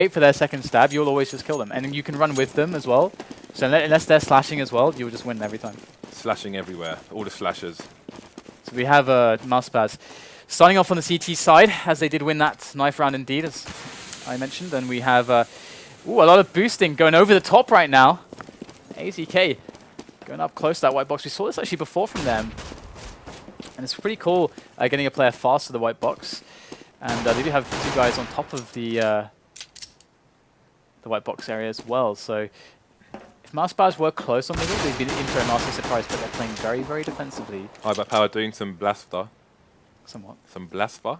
wait for their second stab, you'll always just kill them. And then you can run with them as well. So unless they're slashing as well, you'll just win every time. Slashing everywhere. All the slashers. So we have mouseSpaz starting off on the CT side, as they did win that knife round indeed, as I mentioned. And we have a lot of boosting going over the top right now. AZK going up close to that white box. We saw this actually before from them. And it's pretty cool getting a player fast to the white box. And they do have two guys on top of the white box area as well. So if mouseSpaz were close on middle, they'd be in for a nasty surprise, but they're playing very, very defensively. iBUYPOWER doing some blaster. Somewhat. Some blaster.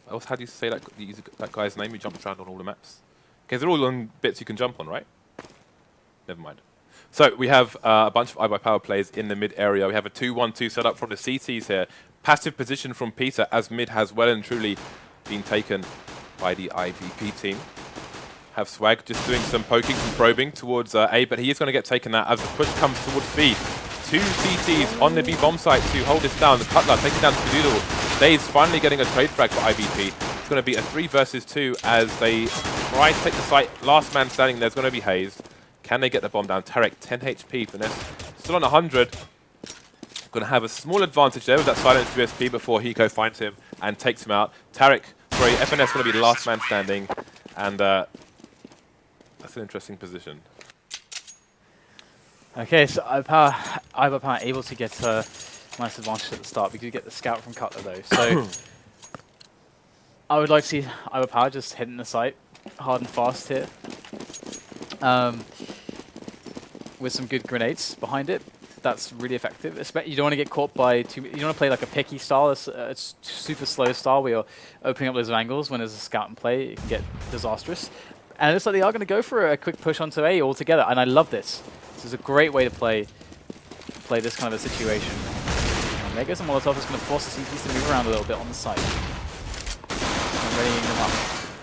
Else, how do you say that guy's name who jumps around on all the maps? Okay, they're all on bits you can jump on, right? Never mind. So we have a bunch of iBUYPOWER players in the mid area. We have a 2-1-2 setup from the CTs here. Passive position from Peter, as mid has well and truly been taken by the iBP team. Have Swag just doing some poking and probing towards A, but he is going to get taken out as the push comes towards B. Two CTs on the B bomb site to hold this down. The Cutler taking down Skadoodle. Dave's finally getting a trade frag for iBP. It's going to be a 3 versus 2 as they try to take the site. Last man standing there's going to be hazed. Can they get the bomb down? Tarek, 10 HP. Finesse still on 100. Going to have a small advantage there with that silenced USP before Hiko finds him and takes him out. Tarek, sorry, FNS going to be the last man standing. And that's an interesting position. Okay, so iBUYPOWER able to get a nice advantage at the start. We do get the scout from Cutler though. So I would like to see iBUYPOWER just hitting the site hard and fast here. With some good grenades behind it. That's really effective. You don't want to get caught by you don't want to play like a picky style. It's super slow style where you're opening up those angles when there's a scout in play. It can get disastrous. And it looks like they are going to go for a quick push onto A altogether. And I love this. This is a great way to play this kind of a situation. And there goes a Molotov. It's going to force the CTs to move around a little bit on the site. And readying them up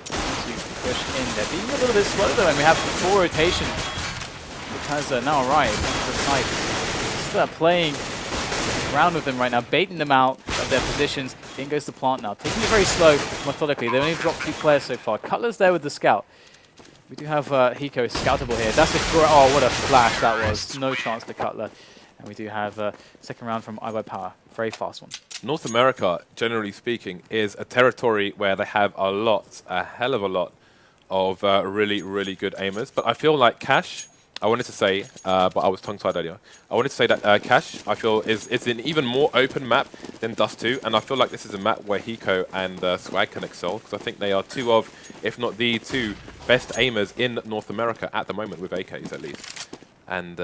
to push in. They're being a little bit slow though, and we have full rotation, which has now arrived onto the site. They're playing around with them right now, baiting them out of their positions. In goes the plant now, taking it very slow, methodically. They only dropped 2 players so far. Cutler's there with the scout. We do have Hiko scoutable here. That's a oh, what a flash that was. No chance to Cutler. And we do have a second round from iBUYPOWER. Very fast one. North America, generally speaking, is a territory where they have a hell of a lot of really, really good aimers. But I feel like Cash, I wanted to say, but I was tongue-tied earlier. I wanted to say that Cash, I feel, is an even more open map than Dust 2, and I feel like this is a map where Hiko and Swag can excel, because I think they are 2 of, if not the 2, best aimers in North America at the moment, with AKs at least. And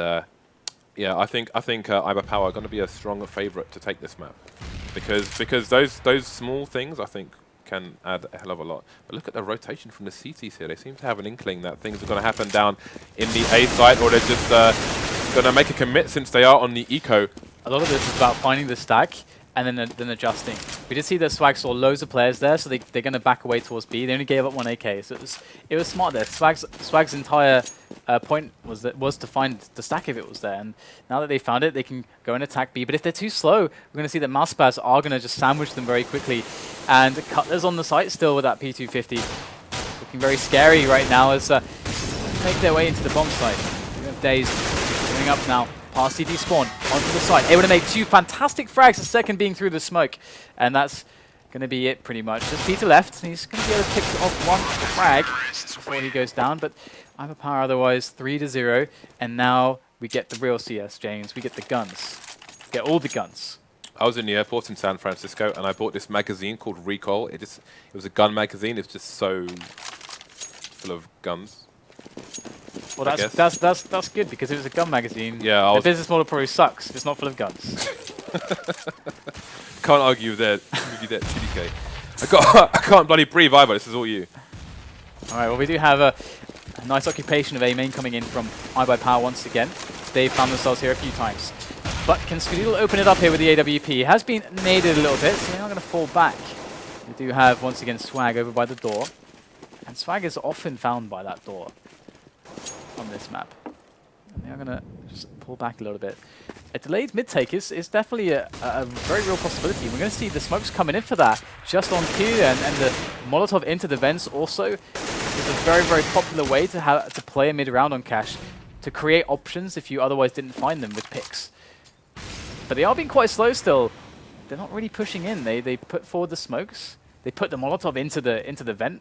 yeah, I think iBUYPOWER are going to be a stronger favourite to take this map, because those small things, I think, can add a hell of a lot. But look at the rotation from the CTs here. They seem to have an inkling that things are going to happen down in the A side, or they're just going to make a commit since they are on the eco. A lot of this is about finding the stack and then adjusting. We did see that Swag saw loads of players there, so they're going to back away towards B. They only gave up 1 AK, so it was smart there. Swag's entire point was to find the stack if it was there, and now that they found it, they can go and attack B. But if they're too slow, we're going to see that mouseSpaz are going to just sandwich them very quickly. And Cutler's on the site still with that P250. Looking very scary right now as they make their way into the bomb site. We have Daze going up now. Past CT spawn, onto the site. Able to make 2 fantastic frags, the second being through the smoke. And that's going to be it pretty much. Just Peter left. He's going to be able to pick off 1 frag before he goes down. But iBUYPOWER otherwise 3-0. And now we get the real CS, James. We get the guns. We get all the guns. I was in the airport in San Francisco and I bought this magazine called Recoil. It was a gun magazine. It's just so full of guns. Well, that's good, because it was a gun magazine. Yeah, the business model probably sucks if it's not full of guns. Can't argue with that, TDK. I can't bloody breathe either. This is all you. All right. Well, we do have a nice occupation of A main coming in from iBUYPOWER once again. They've found themselves here a few times. But can Skadoodle open it up here with the AWP? He has been naded a little bit, so they're not going to fall back. We do have once again Swag over by the door, and Swag is often found by that door on this map. And they're going to just pull back a little bit. A delayed mid-take is definitely a very real possibility. We're going to see the smokes coming in for that, just on cue, and the Molotov into the vents also. The is a very, very popular way to play a mid-round on Cash, to create options if you otherwise didn't find them with picks. But they are being quite slow still. They're not really pushing in. They put forward the smokes. They put the Molotov into the vent.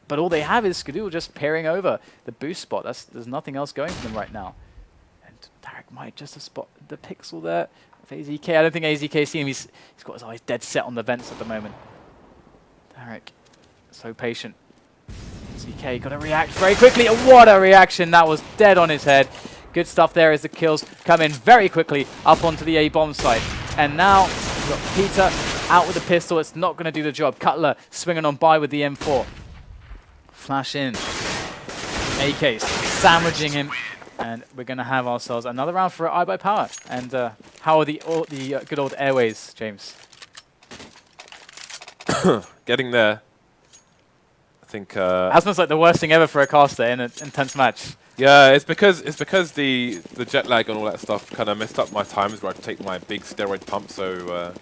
But all they have is Skadoodle just peering over the boost spot. There's nothing else going for them right now. And Tarek might just have spotted the pixel there of AZK. I don't think AZK's seen him. He's got his eyes dead set on the vents at the moment. Tarek, so patient. AZK got to react very quickly. And what a reaction. That was dead on his head. Good stuff there as the kills come in very quickly up onto the A-bomb site. And now we've got Peter out with the pistol. It's not going to do the job. Cutler swinging on by with the M4. Flash in. AK sandwiching him. And we're going to have ourselves another round for iBUYPOWER. And how are the good old airways, James? Getting there. I think... That sounds like the worst thing ever for a caster in an intense match. Yeah, it's because the jet lag and all that stuff kind of messed up my times where I take my big steroid pump. So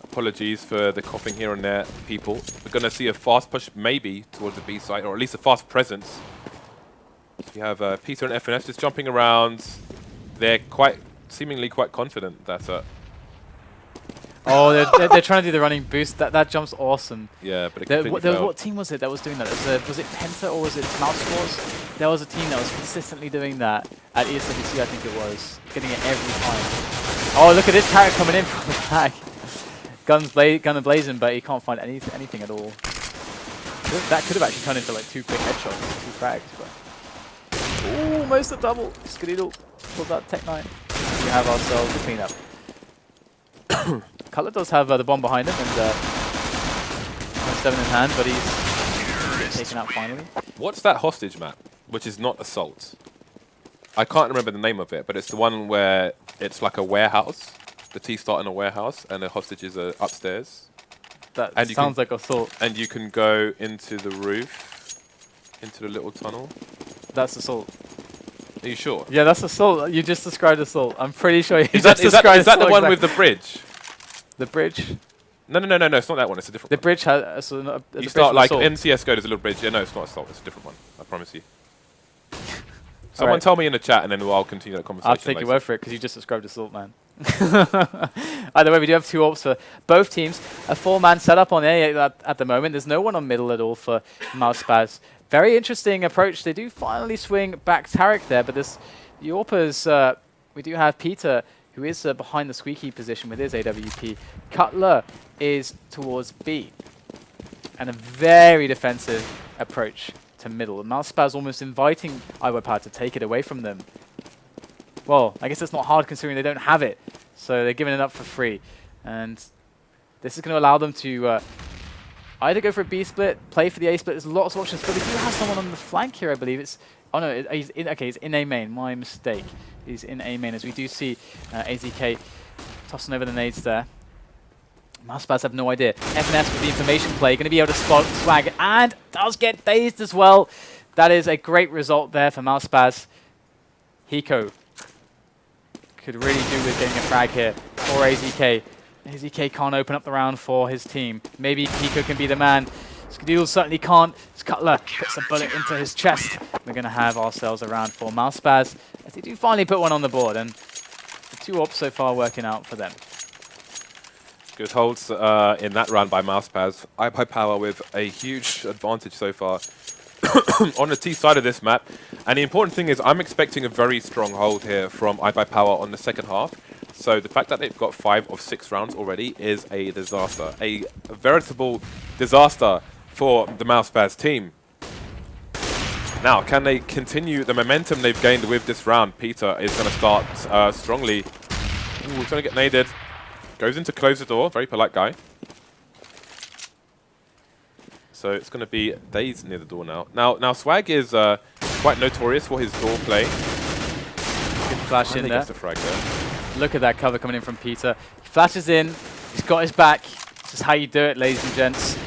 apologies for the coughing here and there, people. We're going to see a fast push maybe towards the B site, or at least a fast presence. So we have Peter and FNS just jumping around. They're seemingly quite confident that. Oh, they're trying to do the running boost. That jump's awesome. Yeah, but it completely failed. What team was it that was doing that? Was it Penta or was it mouseSpaz? There was a team that was consistently doing that at ESWC, I think it was. Getting it every time. Oh, look at this Tarek coming in from the flag. Gun blazing, but he can't find anything at all. That could have actually turned into like 2 quick headshots, 2 frags. But almost a double. Skadoodle pulled that Tech 9. We have ourselves a cleanup. Cutler does have the bomb behind him and 7 in hand, but he's taken out finally. What's that hostage map, which is not Assault? I can't remember the name of it, but it's the one where it's like a warehouse. The T start in a warehouse, and the hostages are upstairs. That sounds like Assault. And you can go into the roof, into the little tunnel. That's Assault. Are you sure? Yeah, that's Assault. You just described Assault. I'm pretty sure you is just described Is that the one with the bridge? The bridge? No, it's not that one. It's a different one. The bridge has... you start like in CSGO, there's a little bridge. Yeah, no, it's not Assault. It's a different one. I promise you. Someone tell me in the chat, and then I'll continue that conversation. I'll take your word for it, because you just described Assault, man. Either way, we do have 2 AWPs for both teams. A 4-man setup on A at the moment. There's no one on middle at all for mouseSpaz. Very interesting approach. They do finally swing back Tarek there, but the AWPers, we do have Peter, who is behind the squeaky position with his AWP. Cutler is towards B. And a very defensive approach to middle. mouseSpaz almost inviting iBUYPOWER to take it away from them. Well, I guess it's not hard considering they don't have it. So they're giving it up for free. And this is going to allow them to either go for a B split, play for the A split. There's lots of options, but they do have someone on the flank here, I believe. Oh no, he's in A main. My mistake. He's in A main, as we do see AZK tossing over the nades there. mouseSpaz have no idea. FNS with the information play, going to be able to spot Swag, and does get dazed as well. That is a great result there for mouseSpaz. Hiko could really do with getting a frag here for AZK. AZK can't open up the round for his team. Maybe Hiko can be the man. Skadoodle certainly can't. Cutler puts a bullet into his chest. We're going to have ourselves a round for mouseSpaz, as they do finally put one on the board, and the 2 AWPs so far working out for them. Good holds in that round by mouseSpaz. iBUYPOWER with a huge advantage so far on the T side of this map. And the important thing is I'm expecting a very strong hold here from iBUYPOWER on the second half. So the fact that they've got 5 of 6 rounds already is a disaster. A veritable disaster for the mouseSpaz team. Now, can they continue the momentum they've gained with this round? Peter is going to start strongly. Ooh, he's going to get naded. Goes in to close the door. Very polite guy. So it's going to be Daze near the door now. Now Swag is quite notorious for his door play. Good flash in there. Gets the frag there. Look at that cover coming in from Peter. He flashes in. He's got his back. This is how you do it, ladies and gents.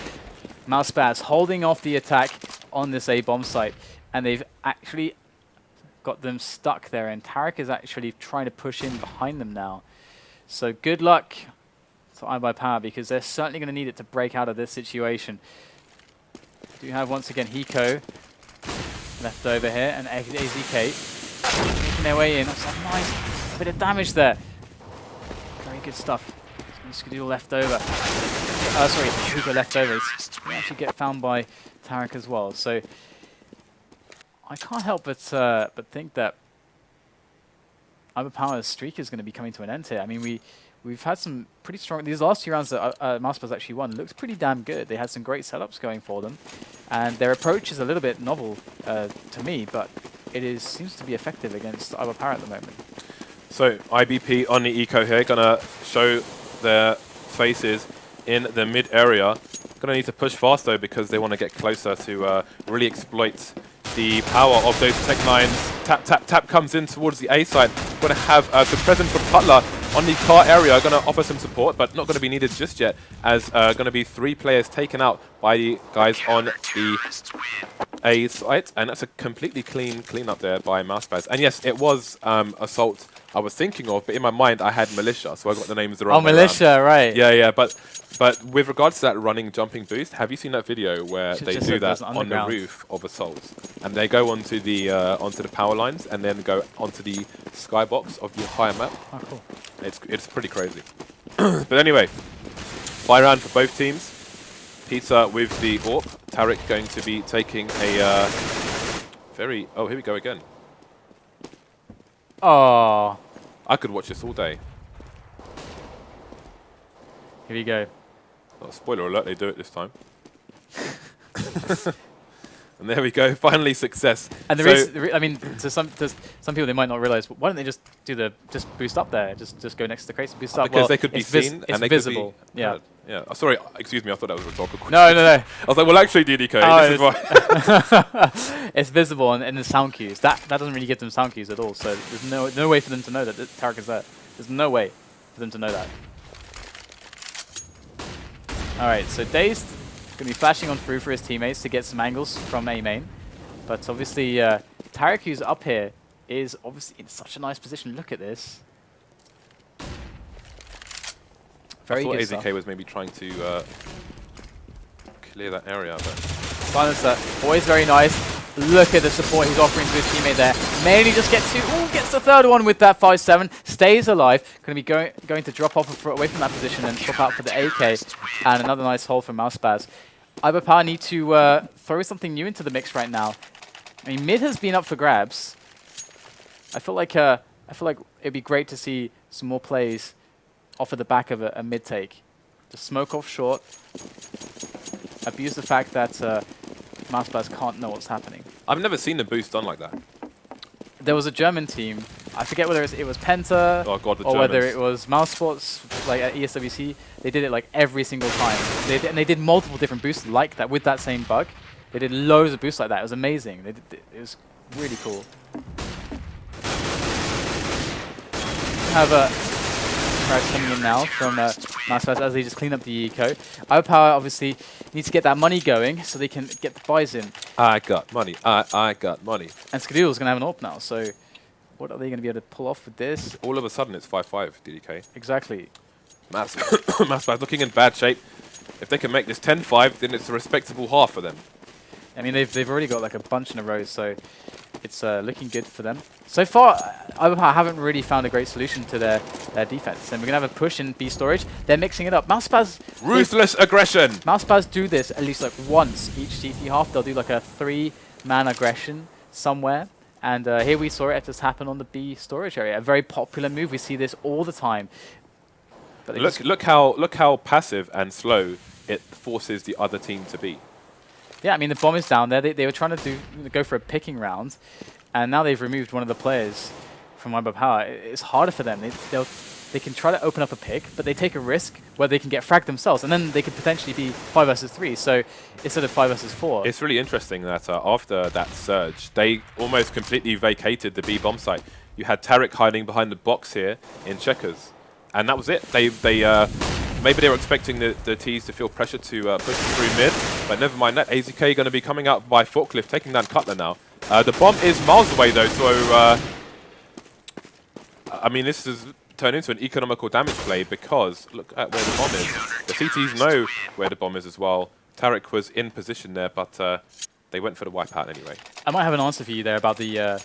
mouseSpaz holding off the attack on this A-bomb site. And they've actually got them stuck there. And Tarek is actually trying to push in behind them now. So good luck to iBUYPOWER, because they're certainly going to need it to break out of this situation. Do have once again Hiko left over here, and AZK making their way in. That's a nice bit of damage there. Very good stuff. Skadoo left over. Sorry, Hiko left over. He actually get found by Tarek as well. So I can't help but think that iBUYPOWER's streak is going to be coming to an end here. I mean, we've had some pretty strong. These last 2 rounds that mouseSpaz actually won looks pretty damn good. They had some great setups going for them, and their approach is a little bit novel to me, but it seems to be effective against iBUYPOWER at the moment. So iBP on the eco here, gonna show their faces in the mid area. Gonna need to push fast though because they want to get closer to really exploit the power of those tech lines. Tap, tap, tap comes in towards the A side. Going to have the presence from Cutler on the car area. Going to offer some support, but not going to be needed just yet, as going to be 3 players taken out by the guys on the A side. And that's a completely clean up there by mouseSpaz. And yes, it was Assault I was thinking of, but in my mind I had Militia, so I got the names the wrong way Militia, around. right. Yeah, but with regards to that running jumping boost, have you seen that video where they do that on the roof of Assault, and they go onto the power lines and then go onto the skybox of the entire map? Oh, cool. It's pretty crazy. But anyway, bye round for both teams. Peter with the AWP. Tarek going to be taking a very... Oh, here we go again. Oh. I could watch this all day. Here we go. Oh, spoiler alert, they do it this time. And there we go, finally success. And I mean, to some people they might not realize, but why don't they just do just boost up there, just go next to the crates and boost up? Because they could be seen and they visible. Could be yeah. Yeah. Oh, sorry, excuse me. I thought that was a rhetorical question. No. I was like, well, actually, DDK, this is why. It's visible and the sound cues. That doesn't really give them sound cues at all. So there's no way for them to know that Tarek is there. There's no way for them to know that. All right, so Dazed going to be flashing on through for his teammates to get some angles from A main. But obviously, Tarek, who's up here, is obviously in such a nice position. Look at this. Very good I stuff. thought AZK was maybe trying to clear that area, but... Silencer, always very nice. Look at the support he's offering to his teammate there. Mainly just gets the third one with that 5-7. Stays alive. Going to be going to drop off away from that position and swap out for the AK. And another nice hold from mouseSpaz. iBUYPOWER need to throw something new into the mix right now. I mean, mid has been up for grabs. I feel like it'd be great to see some more plays off of the back of a mid take. Just smoke off short. Abuse the fact that mouseSpaz can't know what's happening. I've never seen a boost done like that. There was a German team. I forget whether it was Penta or whether it was mouseSpaz, like at ESWC. They did it like every single time. And they did multiple different boosts like that with that same bug. They did loads of boosts like that. It was amazing. It was really cool. Have a crowd coming in now from mouseSpaz as they just clean up the eco. iBUYPOWER obviously needs to get that money going so they can get the buys in. I got money. I got money. And Skadoodle's going to have an AWP now, so what are they going to be able to pull off with this? All of a sudden it's 5-5, DDK. Exactly. mouseSpaz looking in bad shape. If they can make this 10-5, then it's a respectable half for them. I mean, they've already got like a bunch in a row, so it's looking good for them. So far, iBUYPOWER haven't really found a great solution to their defense. And we're going to have a push in B storage. They're mixing it up. mouseSpaz... Ruthless aggression! mouseSpaz do this at least like once each CT half. They'll do like a 3-man aggression somewhere. And here we saw it just happen on the B storage area. A very popular move. We see this all the time. But look how passive and slow it forces the other team to be. Yeah, I mean, the bomb is down there. They were trying to go for a picking round, and now they've removed one of the players from iBUYPOWER. It's harder for them. They can try to open up a pick, but they take a risk where they can get fragged themselves, and then they could potentially be 5 versus 3. So instead of 5 versus 4. It's really interesting that after that surge, they almost completely vacated the B bomb site. You had Tarek hiding behind the box here in checkers, and that was it. Maybe they were expecting the T's to feel pressure to push through mid, but never mind that. AZK going to be coming out by forklift, taking down Cutler now. The bomb is miles away though, so I mean, this has turned into an economical damage play because look at where the bomb is. The CTs know where the bomb is as well. Tarek was in position there, but they went for the wipeout anyway. I might have an answer for you there about the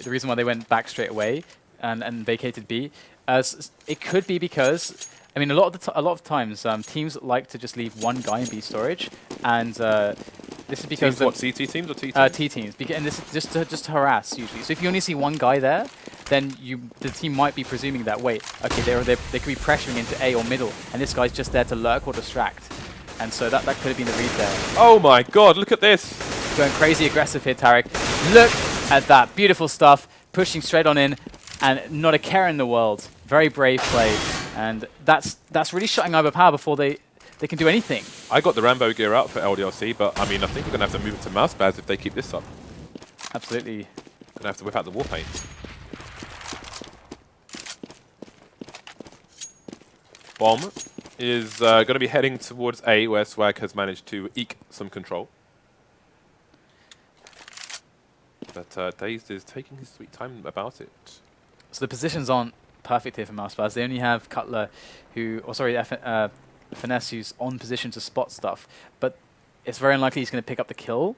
reason why they went back straight away and vacated B. As it could be because, I mean, a lot of times teams like to just leave one guy in B storage, and this is because Teams, what, CT teams or T teams? T teams, and this is just to harass usually. So if you only see one guy there, then the team might be presuming that, wait, okay, they could be pressuring into A or middle, and this guy's just there to lurk or distract. And so that could have been the read there. Oh my god, look at this! Going crazy aggressive here, Tarek. Look at that, beautiful stuff, pushing straight on in, and not a care in the world. Very brave play, and that's really shutting iBUYPOWER before they can do anything. I got the Rambo gear out for LDLC, but I mean, I think we're going to have to move it to mouseSpaz if they keep this up. Absolutely. Going to have to whip out the Warpaint. Bomb is going to be heading towards A, where Swag has managed to eke some control. But Dazed is taking his sweet time about it. So the positions aren't perfect here for mouseSpaz. They only have Cutler, Finesse, who's on position to spot stuff. But it's very unlikely he's going to pick up the kill,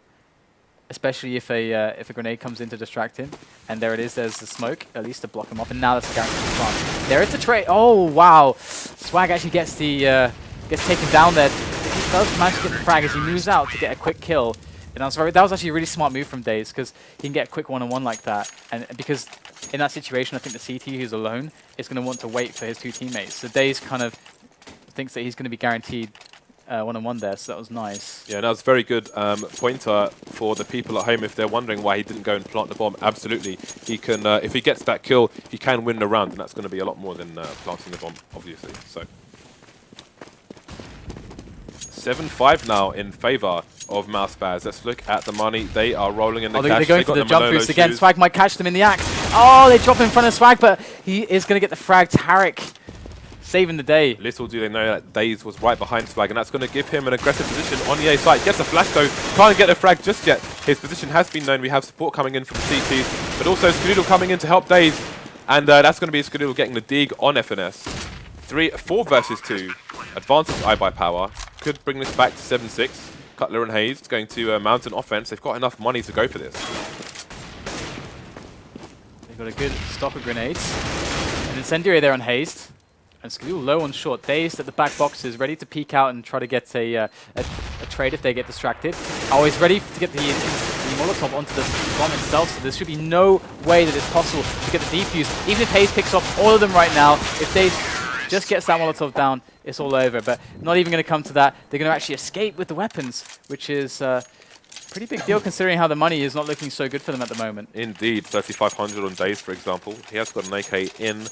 especially if a grenade comes in to distract him. And there it is. There's the smoke, at least to block him off. And now that's a guaranteed plant. There is the trade. Oh wow! Swag actually gets taken down there. He does manage to get the frag as he moves out to get a quick kill. And that was actually a really smart move from Daze, because he can get a quick one-on-one like that. And because in that situation, I think the CT who's alone is going to want to wait for his two teammates. So Daze kind of thinks that he's going to be guaranteed one-on-one there, so that was nice. Yeah, that was a very good pointer for the people at home if they're wondering why he didn't go and plant the bomb. Absolutely. He can, if he gets that kill, he can win the round, and that's going to be a lot more than planting the bomb, obviously. So 7-5 now in favor of mouseSpaz. Let's look at the money. They are rolling in the cash. They're going for the jump boost again. Swag might catch them in the axe. Oh, they drop in front of Swag, but he is going to get the frag. Tarek saving the day. Little do they know that Daze was right behind Swag, and that's going to give him an aggressive position on the A side. Gets a flash though. Can't get the frag just yet. His position has been known. We have support coming in from the CTs, but also Skadoodle coming in to help Daze. And that's going to be Skadoodle getting the dig on FNS. 4 versus 2. Advantage iBUYPOWER. Could bring this back to 7-6. Cutler and Hayes going to mountain offense. They've got enough money to go for this. They've got a good stock of grenades. An incendiary there on Hayes. And Skadoodle low on short. Dazed at the back boxes, ready to peek out and try to get a trade if they get distracted. Always ready to get the Molotov onto the bomb itself, so there should be no way that it's possible to get the defuse. Even if Hayes picks up all of them right now, if Dazed just gets that Molotov down, it's all over. But not even going to come to that. They're going to actually escape with the weapons, which is a pretty big deal considering how the money is not looking so good for them at the moment. Indeed, 3,500 on Dazed, for example. He has got an AK in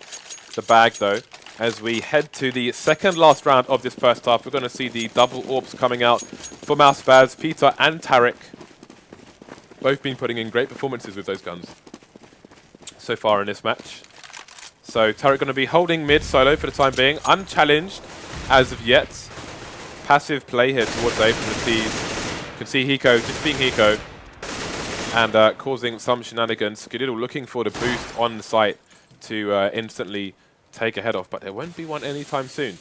the bag, though. As we head to the second last round of this first half, we're going to see the double orbs coming out for mouseSpaz. Peter and Tarek both been putting in great performances with those guns so far in this match. So Tarek going to be holding mid solo for the time being, unchallenged as of yet. Passive play here towards A from the T's. You can see Hiko just being Hiko and causing some shenanigans. Skadoodle looking for the boost on the site to instantly take a head off, but there won't be one anytime soon.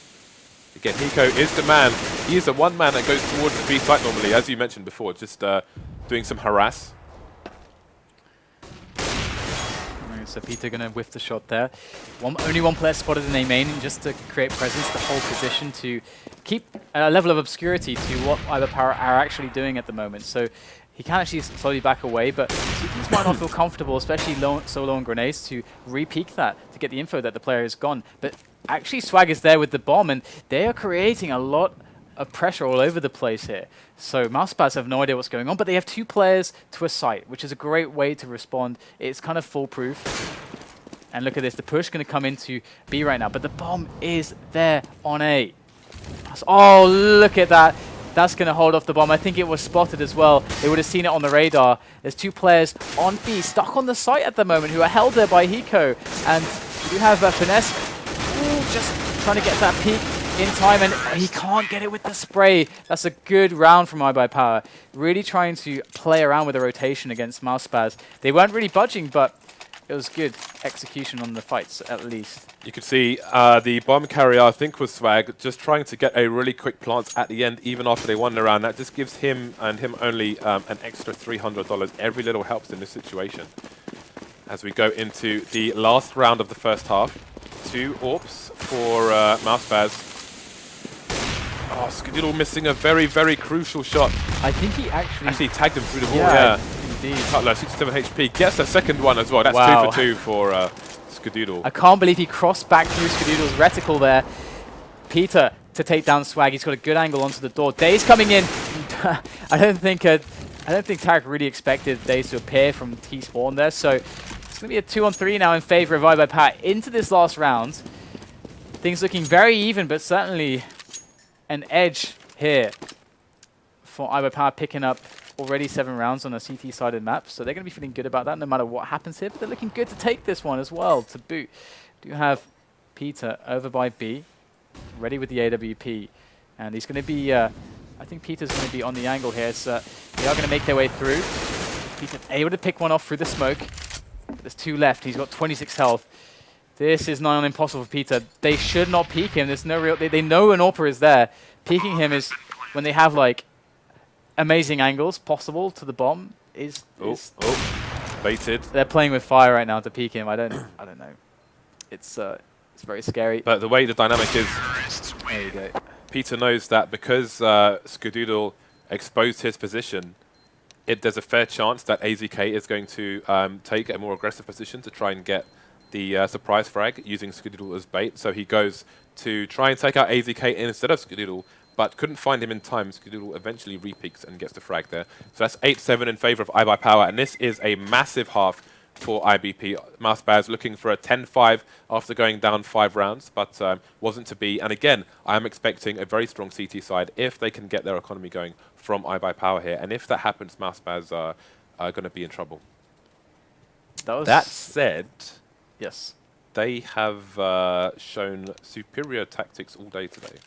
Again, Hiko is the man. He is the one man that goes towards the B site normally, as you mentioned before, just doing some harass. So Peter going to whiff the shot there. Only one player spotted in A main, just to create presence, to hold position, to keep a level of obscurity to what iBUYPOWER are actually doing at the moment. So he can actually slowly back away, but CTs might not feel comfortable, especially so low on grenades, to re-peek that, to get the info that the player is gone. But actually Swag is there with the bomb, and they are creating a lot of pressure all over the place here. So mouseSpaz have no idea what's going on, but they have 2 players to a site, which is a great way to respond. It's kind of foolproof. And look at this, the push going to come into B right now, but the bomb is there on A. Oh, look at that. That's going to hold off the bomb. I think it was spotted as well. They would have seen it on the radar. There's 2 players on B, stuck on the site at the moment, who are held there by Hiko. And you have Finesse just trying to get that peek in time, and he can't get it with the spray. That's a good round from iBUYPOWER. Really trying to play around with the rotation against mouseSpaz. They weren't really budging, but it was good execution on the fights, at least. You could see the bomb carrier, I think was Swag, just trying to get a really quick plant at the end, even after they won the round. That just gives him and him only an extra $300. Every little helps in this situation. As we go into the last round of the first half, 2 AWPs for mouseSpaz. Oh, Skadoodle missing a very, very crucial shot. I think he actually tagged him through the wall. Yeah, indeed. Cutler, 67 HP, gets a second one as well. That's Wow. 2 for 2 for Skadoodle. I can't believe he crossed back through Skadoodle's reticle there. Peter to take down Swag. He's got a good angle onto the door. Daze coming in. I don't think Tarek really expected Daze to appear from T-spawn there. So it's going to be a 2-on-3 now in favor of iBUYPOWER into this last round. Things looking very even, but certainly an edge here for iBUYPOWER, picking up already 7 rounds on a CT-sided map. So they're going to be feeling good about that no matter what happens here. But they're looking good to take this one as well, to boot. Do have Peter over by B, ready with the AWP. And he's going to be, I think Peter's going to be on the angle here. So they are going to make their way through. Peter able to pick one off through the smoke. There's 2 left. He's got 26 health. This is nigh on impossible for Peter. They should not peek him. There's no real... They know an AWPer is there. Peeking him is when they have, like, amazing angles possible to the bomb. Baited. They're playing with fire right now to peek him. I don't know. It's very scary. But the way the dynamic is, There you go. Peter knows that because Skadoodle exposed his position, there's a fair chance that AZK is going to take a more aggressive position to try and get the surprise frag using Skadoodle as bait. So he goes to try and take out AZK instead of Skadoodle, but couldn't find him in time. Skadoodle eventually repeaks and gets the frag there. So that's 8-7 in favor of iBUYPOWER, and this is a massive half for iBP. mouseSpaz looking for a 10-5 after going down 5 rounds, but wasn't to be. And again, I am expecting a very strong CT side if they can get their economy going from iBUYPOWER here. And if that happens, mouseSpaz are going to be in trouble. That said, Yes. they have shown superior tactics all day today.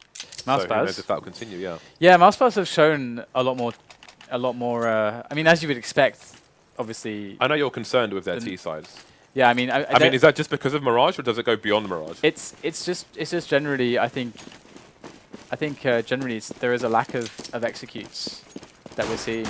mouseSpaz. So who knows if that'll continue, yeah. Yeah, mouseSpaz have shown a lot more. I mean, as you would expect, obviously. I know you're concerned with their T sides. Yeah, I mean, I mean, is that just because of Mirage, or does it go beyond Mirage? It's just generally. I think generally there is a lack of executes that we're seeing.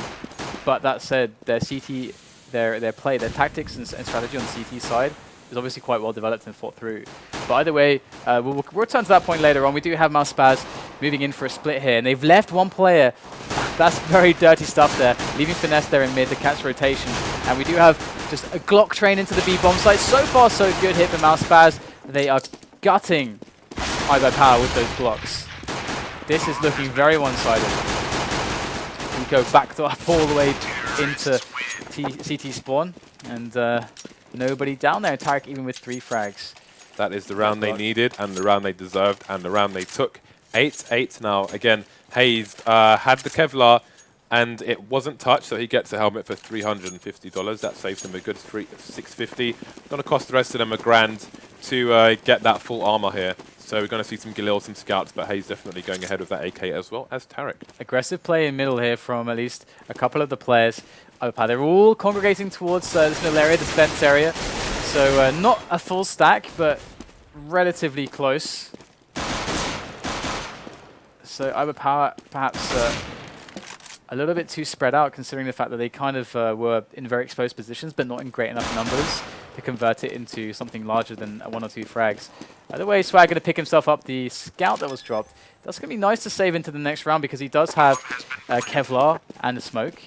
But that said, their CT, their play, their tactics and strategy on the CT side is obviously quite well developed and thought through. But either way, we'll return to that point later on. We do have mouseSpaz moving in for a split here, and they've left one player. That's very dirty stuff there, leaving Finesse there in mid to catch rotation. And we do have just a Glock train into the B bomb site. So far, so good hit for mouseSpaz. They are gutting iBUYPOWER with those Glocks. This is looking very one-sided. We go back up all the way into CT spawn, and nobody down there. Tarek even with 3 frags. That is the round they needed, and the round they deserved, and the round they took. 8-8 now. Again, Hayes had the Kevlar, and it wasn't touched, so he gets a helmet for $350. That saves him a good $650. Going to cost the rest of them $1,000 to get that full armor here. So we're going to see some Galil, some scouts, but Hayes definitely going ahead with that AK as well as Tarek. Aggressive play in middle here from at least a couple of the players. They're all congregating towards this middle area, this fence area. So not a full stack, but relatively close. So iBUYPOWER perhaps a little bit too spread out, considering the fact that they kind of were in very exposed positions, but not in great enough numbers to convert it into something larger than 1 or 2 frags. Either way, Swag going to pick himself up the scout that was dropped. That's going to be nice to save into the next round because he does have Kevlar and a smoke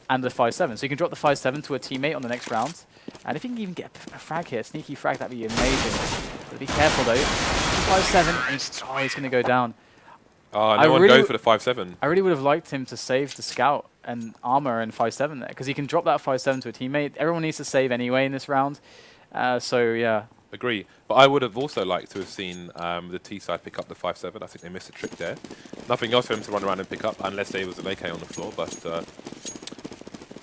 and the 5.7. So you can drop the 5.7 to a teammate on the next round. And if you can even get a frag here, sneaky frag, that'd be amazing. But be careful though. 5.7, and he's going to go down. No one goes for the 5.7. I really would have liked him to save the scout and armor and 5.7 there, because he can drop that 5.7 to a teammate. Everyone needs to save anyway in this round. So yeah. Agree. But I would have also liked to have seen the T side pick up the 5.7. I think they missed a trick there. Nothing else for him to run around and pick up, unless there was an AK on the floor. But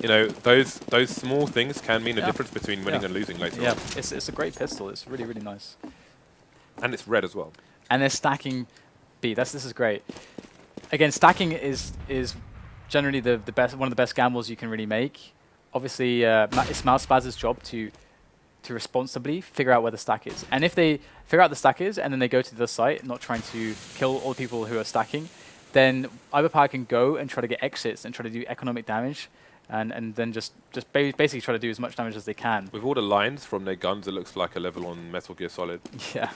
you know, those small things can mean a difference between winning and losing later on. Yeah, it's a great pistol. It's really, really nice. And it's red as well. And they're stacking B. This is great. Again, stacking is generally the best, one of the best gambles you can really make. Obviously, it's mouseSpaz's job to to responsibly figure out where the stack is. And if they figure out the stack is, and then they go to the site, not trying to kill all the people who are stacking, then iBUYPOWER can go and try to get exits and try to do economic damage, and then just basically try to do as much damage as they can. With all the lines from their guns, it looks like a level on Metal Gear Solid. Yeah.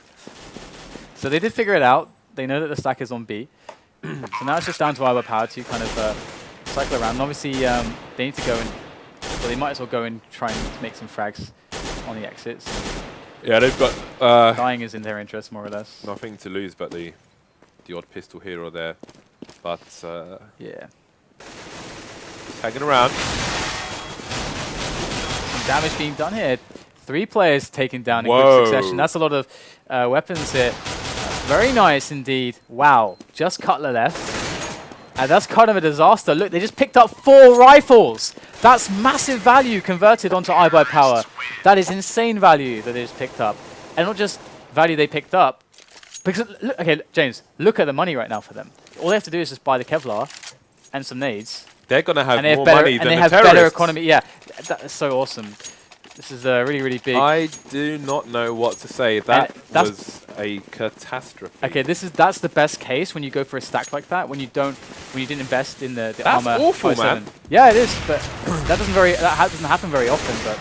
So they did figure it out. They know that the stack is on B. So now it's just down to iBUYPOWER to kind of cycle around. And obviously, they need to go and, well, they might as well go and try and make some frags on the exits. Yeah, they've got dying is in their interest, more or less. nothing to lose but the odd pistol here or there. But Yeah. just hanging around. Some damage being done here. 3 players taken down in Whoa. quick succession. That's a lot of weapons here. Very nice indeed. Wow. Just Cutler left. And that's kind of a disaster. Look, they just picked up 4 rifles. That's massive value converted onto iBUYPOWER. That is insane value that they just picked up. And not just value they picked up. Because, look, okay, James, look at the money right now for them. All they have to do is just buy the Kevlar and some nades. They're going to have And they have more better, money and than they the have terrorists. better economy. Yeah, that is so awesome. This is really, really big. I do not know what to say. That was a catastrophe. Okay, that's the best case when you go for a stack like that. When you didn't invest in the That's armor. awful, 5.7. man. Yeah, it is, but that doesn't happen very often. But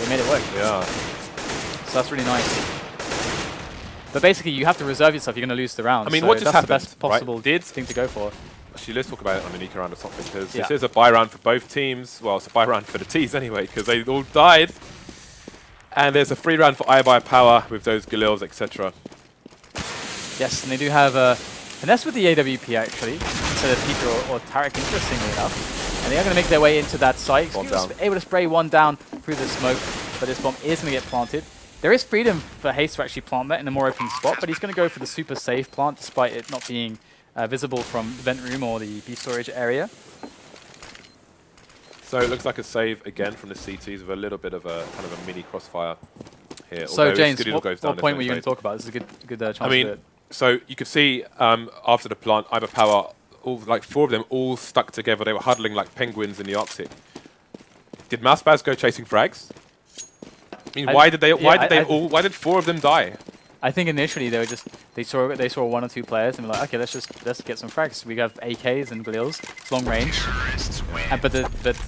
they made it work. Yeah. So that's really nice. But basically, you have to reserve yourself. You're going to lose the round. I mean, so what just that's happened, the best possible right? thing to go for. Actually, let's talk about it on the Nika round or something, because Yeah. this is a buy round for both teams. Well, it's a buy round for the T's anyway, because they all died. And there's a free round for iBUYPOWER with those Galils, etc. Yes, and they do have a finesse with the AWP actually, instead of Peter or Tarek, interestingly enough. And they are going to make their way into that site. Bomb down. Able to spray one down through the smoke, but this bomb is going to get planted. There is freedom for Haste to actually plant that in a more open spot, but he's going to go for the super safe plant, despite it not being visible from the vent room or the B storage area. So it looks like a save again from the CTs with a little bit of a kind of a mini crossfire here. So although James, Skidoo what goes down point were you going eventually. to talk about? This is a good chance I to do mean, it. so you could see after the plant, iBUYPOWER, all like 4 of them all stuck together. They were huddling like penguins in the Arctic. Did mouseSpaz go chasing frags? I mean, why did 4 of them die? I think initially they saw 1 or 2 players and were like, okay, let's get some frags. We have AKs and Glils, it's long range. But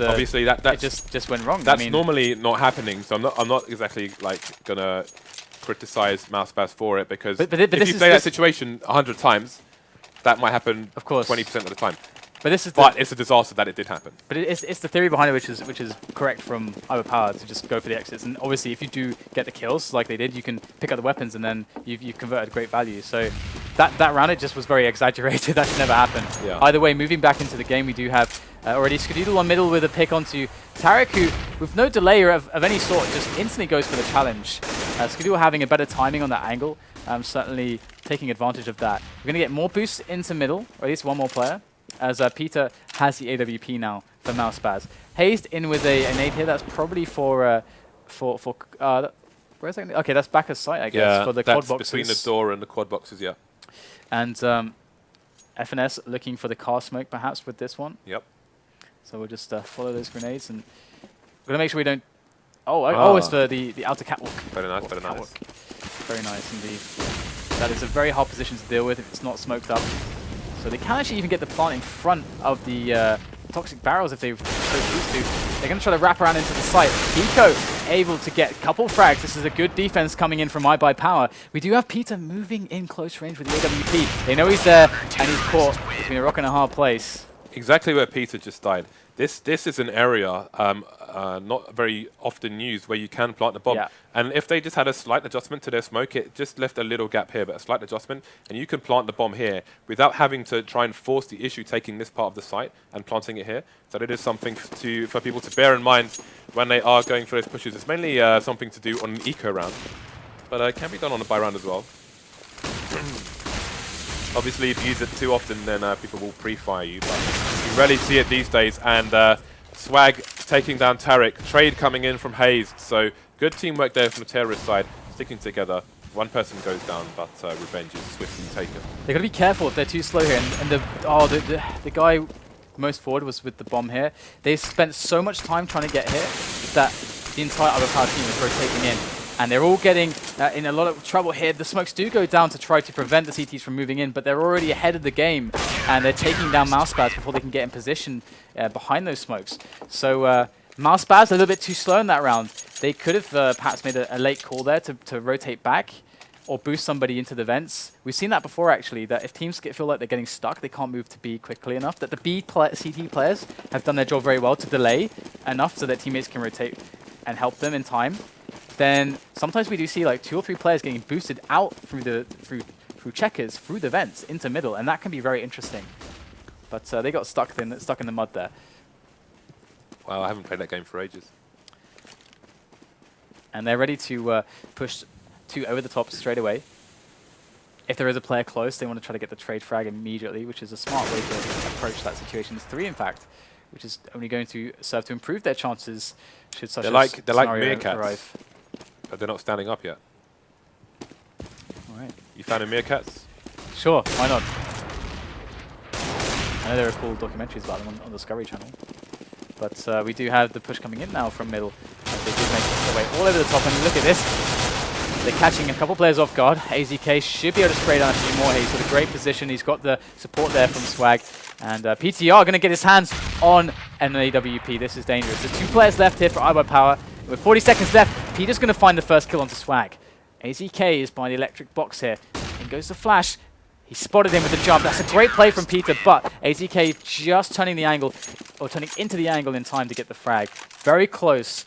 Obviously that it just went wrong. That's I mean, normally not happening. So I'm not exactly like gonna criticize mouseSpaz for it, because But if this you is play that this- situation 100 times, that might happen Of course. 20% of the time. but this is But it's a disaster that it did happen. But it's the theory behind it which is correct from iBUYPOWER to just go for the exits. And obviously, if you do get the kills like they did, you can pick up the weapons and then you've converted great value. So that round, it just was very exaggerated. That should never happen. Yeah. Either way, moving back into the game, we do have already Skadoodle on middle with a pick onto Tarek, who, with no delay of any sort, just instantly goes for the challenge. Skadoodle having a better timing on that angle, certainly taking advantage of that. We're going to get more boosts into middle, or at least 1 more player, as Peter has the AWP now for mouseSpaz. Hazed in with a nade here. That's probably for where's that? Okay, that's back of sight, I guess, Yeah, for the quad that's boxes. between the door and the quad boxes. Yeah. And FNS looking for the car smoke, perhaps, with this one. Yep. So we'll just follow those grenades, and we're gonna make sure we don't. Oh, it's for the outer catwalk. Very nice. Very nice. Catwalk. Very nice indeed. That is a very hard position to deal with if it's not smoked up. So they can actually even get the plant in front of the toxic barrels if they so choose to. They're going to try to wrap around into the site. Pico able to get a couple frags. This is a good defense coming in from iBUYPOWER. We do have Peter moving in close range with the AWP. They know he's there and he's caught between a rock and a hard place. Exactly where Peter just died. This is an area not very often used where you can plant the bomb. Yeah. And if they just had a slight adjustment to their smoke, it just left a little gap here, but a slight adjustment, and you can plant the bomb here without having to try and force the issue taking this part of the site and planting it here. So it is something for people to bear in mind when they are going for those pushes. It's mainly something to do on an eco round, but it can be done on a buy round as well. Obviously, if you use it too often, then people will pre-fire you, but you rarely see it these days. And Swag taking down Tarek, trade coming in from Hazed. So good teamwork there from the terrorist side, sticking together. 1 person goes down, but revenge is swiftly taken. They've got to be careful if they're too slow here. And the guy most forward was with the bomb here. They spent so much time trying to get here that the entire iBUYPOWER team is rotating in. And they're all getting in a lot of trouble here. The smokes do go down to try to prevent the CTs from moving in, but they're already ahead of the game, and they're taking down mouseSpaz before they can get in position behind those smokes. So mouseSpaz a little bit too slow in that round. They could have perhaps made a late call there to rotate back or boost somebody into the vents. We've seen that before, actually, that if teams feel like they're getting stuck, they can't move to B quickly enough, that the CT players have done their job very well to delay enough so that teammates can rotate and help them in time. Then sometimes we do see like 2 or 3 players getting boosted out through checkers, through the vents, into middle, and that can be very interesting. But they got stuck in the mud there. Wow, I haven't played that game for ages. And they're ready to push 2 over the top straight away. If there is a player close, they want to try to get the trade frag immediately, which is a smart way to approach that situation. It's 3, in fact, which is only going to serve to improve their chances should such they're a like scenario meerkats, arrive. but they're not standing up yet. All right. You fan of meerkats? Sure, why not? I know there are cool documentaries about them on Discovery Channel. But we do have the push coming in now from middle. They did make their way all over the top, and look at this. They're catching a couple players off guard. AZK should be able to spray down a few more. He's got a great position. He's got the support there from Swag. And PTR going to get his hands on NAWP. This is dangerous. There's 2 players left here for iBUYPOWER. With 40 seconds left, Peter's going to find the first kill onto Swag. AZK is by the electric box here. In goes the flash. He spotted him with the jump. That's a great play from Peter, but AZK just turning the angle, or turning into the angle in time to get the frag. Very close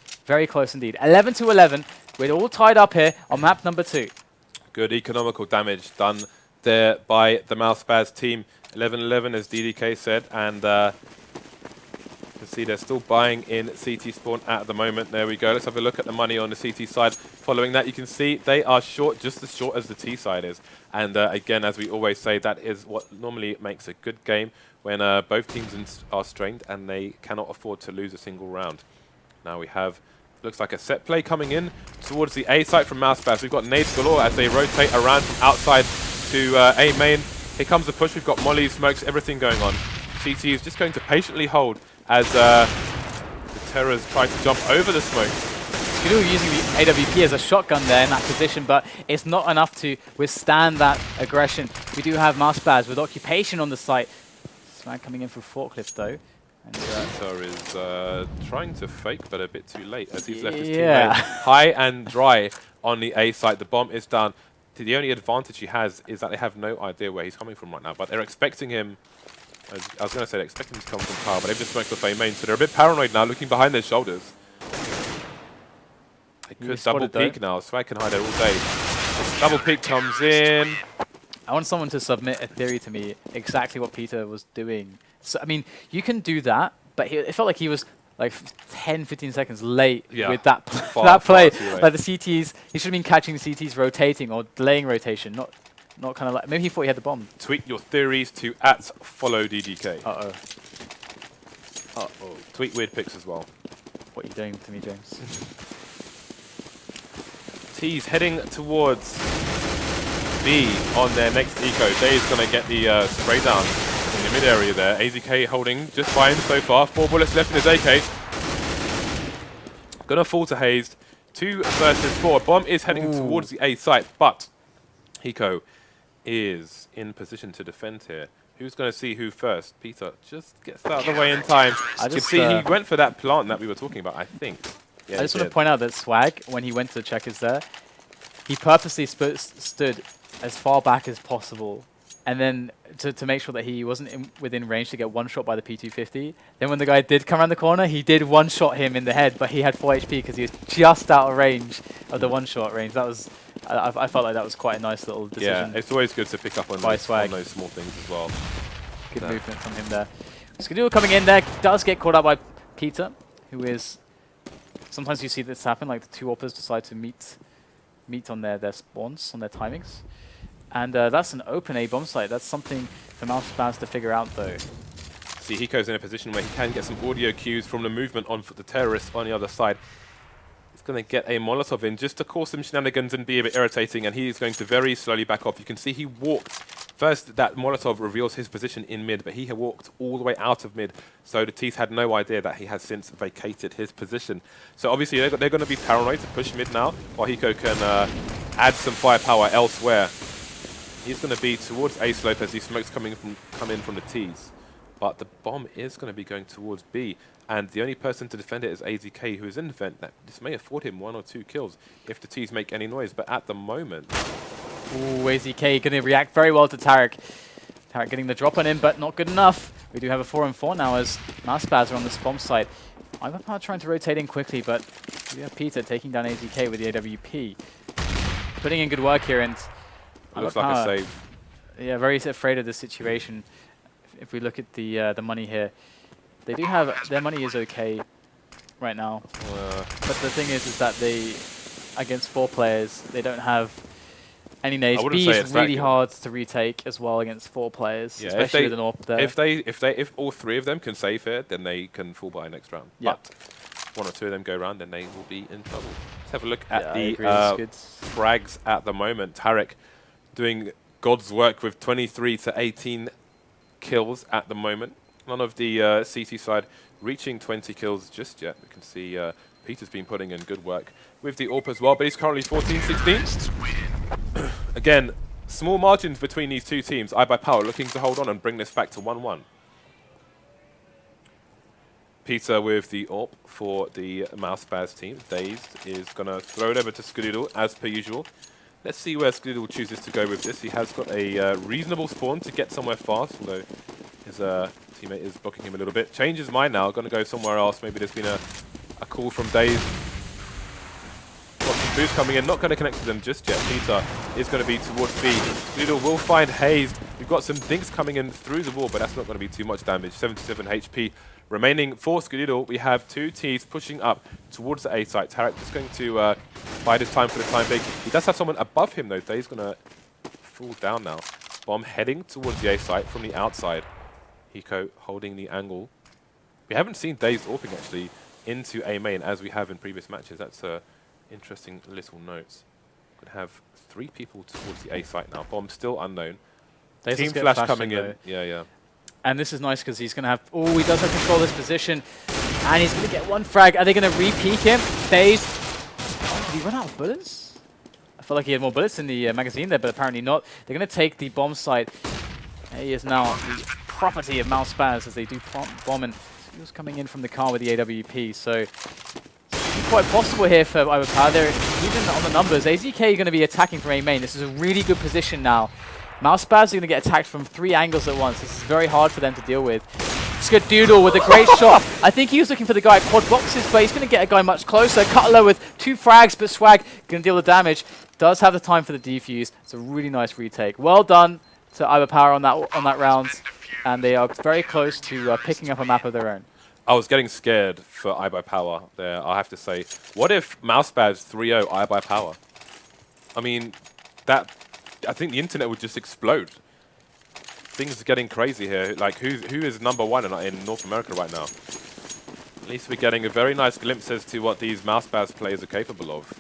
indeed. 11 to 11. We're all tied up here on map number 2. Good economical damage done there by the mouseSpaz team. 11-11, as DDK said, and you can see they're still buying in CT spawn at the moment. There we go. Let's have a look at the money on the CT side. Following that, you can see they are short, just as short as the T side is. And again, as we always say, that is what normally makes a good game, when both teams are strained and they cannot afford to lose a single round. Now we have, looks like a set play coming in towards the A site from mouseSpaz. We've got nades galore as they rotate around from outside to A main. Here comes the push. We've got mollies, smokes, everything going on. CT is just going to patiently hold as the Terrors try to jump over the smoke. Skidoo using the AWP as a shotgun there in that position, but it's not enough to withstand that aggression. We do have mouseSpaz with occupation on the site. Swag coming in for forklift though. And Peter is trying to fake, but a bit too late, as he's left his teammate high and dry on the A site. The bomb is down. The only advantage he has is that they have no idea where he's coming from right now, but they're expecting him. I was going to say they're expecting him to come from power, but they've just smoked off A main, so they're a bit paranoid now, looking behind their shoulders. They could double peek now. Swag can hide there all day. This double peek comes in. I want someone to submit a theory to me exactly what Peter was doing. So, I mean, you can do that, but it felt like he was like 10, 15 seconds late with that play. Like the CTs, he should have been catching the CTs rotating or delaying rotation, not kind of like, maybe he thought he had the bomb. Tweet your theories to @followddk. Uh-oh. Uh-oh. Tweet weird pics as well. What are you doing to me, James? T's heading towards B on their next eco. Jay's going to get the spray down in the mid area there. AZK holding just fine so far. 4 bullets left in his AK. Going to fall to Hazed. 2 versus 4. Bomb is heading towards the A site, but Hiko is in position to defend here. Who's going to see who first? Peter just gets out of the way in time. You can see he went for that plant that we were talking about, I think. Yeah, I just want to point out that Swag, when he went to the checkers there, he purposely stood as far back as possible, and then to make sure that he wasn't within range to get one shot by the P250. Then when the guy did come around the corner, he did one shot him in the head, but he had 4 HP because he was just out of range of the one shot range. That was, I felt like that was quite a nice little decision. Yeah, it's always good to pick up on those small things as well. Good movement from him there. Skidoo coming in there, does get caught up by Peter, who is... Sometimes you see this happen, like the 2 oppers decide to meet on their spawns, on their timings. And that's an open A bomb site. That's something for mouseSpaz to figure out, though. See, Hiko's in a position where he can get some audio cues from the movement on the terrorists on the other side. He's going to get a Molotov in just to cause some shenanigans and be a bit irritating, and he is going to very slowly back off. You can see he walked First, that Molotov reveals his position in mid, but he had walked all the way out of mid, so the T's had no idea that he has since vacated his position. So obviously they're going to be paranoid to push mid now, while Hiko can add some firepower elsewhere. He's going to be towards A slope as these smokes come in from the T's. But the bomb is going to be going towards B, and the only person to defend it is AZK, who is in the vent. This may afford him 1 or 2 kills if the T's make any noise, but at the moment... Ooh, AZK going to react very well to Tarek. Tarek getting the drop on him, but not good enough. We do have a 4-on-4 now as mouseSpaz are on this bomb site. iBUYPOWER trying to rotate in quickly, but we have Peter taking down AZK with the AWP. Putting in good work here, and looks like a save. Yeah, very afraid of this situation. If we look at the money here, they do have their money is okay right now. But the thing is that they, against 4 players, they don't have any nades. B is really hard to retake as well against 4 players, yeah, especially with an AWP there. If all 3 of them can save here, then they can fall by next round. Yep. But 1 or 2 of them go around, then they will be in trouble. Let's have a look at the frags at the moment. Tarek doing God's work with 23 to 18 kills at the moment. None of the CT side reaching 20 kills just yet. We can see Peter's been putting in good work with the AWP as well, but he's currently 14-16. Again, small margins between these 2 teams. iBUYPOWER looking to hold on and bring this back to 1-1. Peter with the AWP for the mouseSpaz team. Dazed is going to throw it over to Skadoodle as per usual. Let's see where Skadoodle chooses to go with this. He has got a reasonable spawn to get somewhere fast, although his teammate is blocking him a little bit. Change his mind now, going to go somewhere else. Maybe there's been a call from Dazed. Got some boost coming in, not going to connect to them just yet. Peter is going to be towards B. Skadoodle will find Hazed. We've got some dinks coming in through the wall, but that's not going to be too much damage. 77 HP remaining for Skadoodle. We have 2 T's pushing up towards the A site. Tarek just going to bide his time for the time being. He does have someone above him though. Dave's going to fall down now. Bomb heading towards the A site from the outside. Hiko holding the angle. We haven't seen Dave's AWPing actually into A main as we have in previous matches. That's interesting little notes. Could have 3 people towards the A site now. Bomb still unknown. Team flash coming in. Yeah. And this is nice because he's going to have... Oh, he does have control of this position. And he's going to get 1 frag. Are they going to re-peek him? Dazed. Oh, did he run out of bullets? I felt like he had more bullets in the magazine there, but apparently not. They're going to take the bomb site. He is now the property of mouseSpaz as they do bomb. And he was coming in from the car with the AWP. So it's quite possible here for iBUYPOWER. They're even on the numbers. AZK are going to be attacking from A main. This is a really good position now. mouseSpaz are going to get attacked from 3 angles at once. This is very hard for them to deal with. Skadoodle with a great shot. I think he was looking for the guy at quad boxes, but he's going to get a guy much closer. Cutler with 2 frags, but Swag going to deal the damage. Does have the time for the defuse. It's a really nice retake. Well done to iBUYPOWER on that round, and they are very close to picking up a map of their own. I was getting scared for iBUYPOWER there, I have to say. What if mouseSpaz 3-0 iBUYPOWER? I mean, I think the internet would just explode. Things are getting crazy here. Like, who is #1 in North America right now? At least we're getting a very nice glimpse as to what these mouseSpaz players are capable of.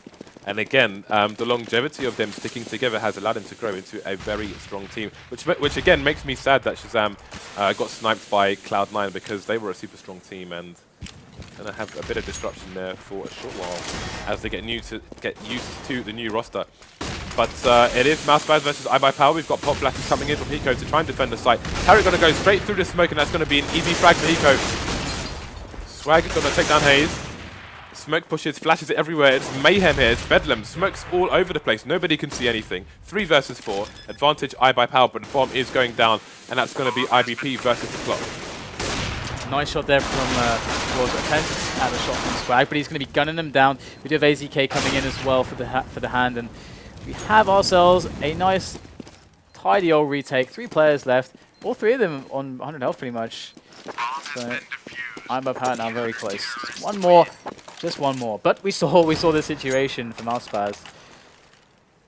And again, the longevity of them sticking together has allowed them to grow into a very strong team, which again makes me sad that Shazam got sniped by Cloud9 because they were a super strong team and going to have a bit of disruption there for a short while as they get used to the new roster. But it is mouseSpaz versus iBUYPOWER. We've got pop flashes coming in from Hiko to try and defend the site. Tarek going to go straight through the smoke, and that's going to be an easy frag for Hiko. Swag is going to take down Haze. Smoke pushes, flashes it everywhere. It's mayhem here. It's bedlam. Smoke's all over the place. Nobody can see anything. 3 versus 4. Advantage iBUYPOWER, but the bomb is going down, and that's going to be iBP versus the clock. Nice shot there from Royal Attempts at the shot from Swag, but he's going to be gunning them down. We do have AZK coming in as well for the hand, and we have ourselves a nice, tidy old retake. 3 players left. All 3 of them on 100 health pretty much. So iBUYPOWER now very close. Just one more. Just one more. But we saw the situation from mouseSpaz.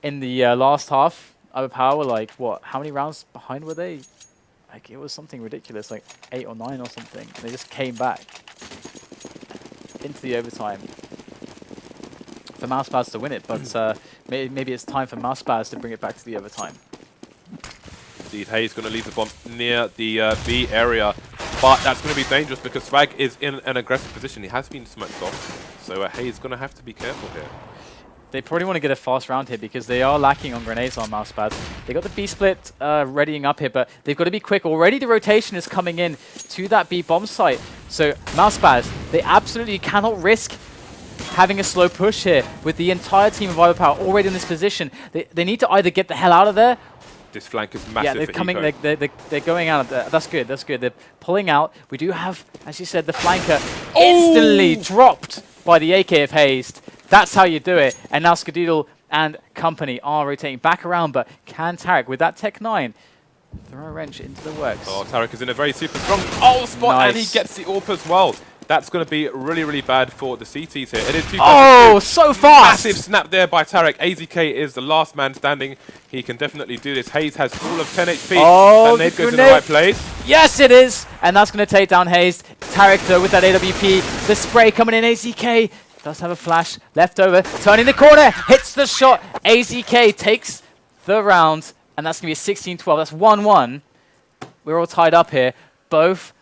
In the last half, iBUYPOWER were like, what? How many rounds behind were they? Like, it was something ridiculous, like 8 or 9 or something. And they just came back into the overtime for mouseSpaz to win it, but maybe it's time for mouseSpaz to bring it back to the overtime. Indeed, Hayes going to leave the bomb near the B area, but that's going to be dangerous because Swag is in an aggressive position. He has been smoked off, so Hayes going to have to be careful here. They probably want to get a fast round here because they are lacking on grenades on mouseSpaz. They got the B split readying up here, but they've got to be quick. Already the rotation is coming in to that B bomb site. So mouseSpaz, they absolutely cannot risk having a slow push here with the entire team of iBUYPOWER already in this position. They need to either get the hell out of there. This flank is massive. Yeah, they're for coming. Eco. They're going out. That's good. That's good. They're pulling out. We do have, as you said, the flanker instantly dropped by the AK of Hazed. That's how you do it. And now Skadoodle and company are rotating back around, but can Tarek, with that Tech 9, throw a wrench into the works? Oh, Tarek is in a very super strong spot, and he gets the AWP as well. That's going to be really, really bad for the CTs here. It is 2 Oh, so fast! Massive snap there by Tarek. AZK is the last man standing. He can definitely do this. Hayes has all of 10 HP. Oh, that nade goes in the right place. Yes, it is! And that's going to take down Hayes. Tarek, though, with that AWP. The spray coming in. AZK does have a flash left over. Turning the corner. Hits the shot. AZK takes the round. And that's going to be a 16-12. That's 1-1. We're all tied up here. Both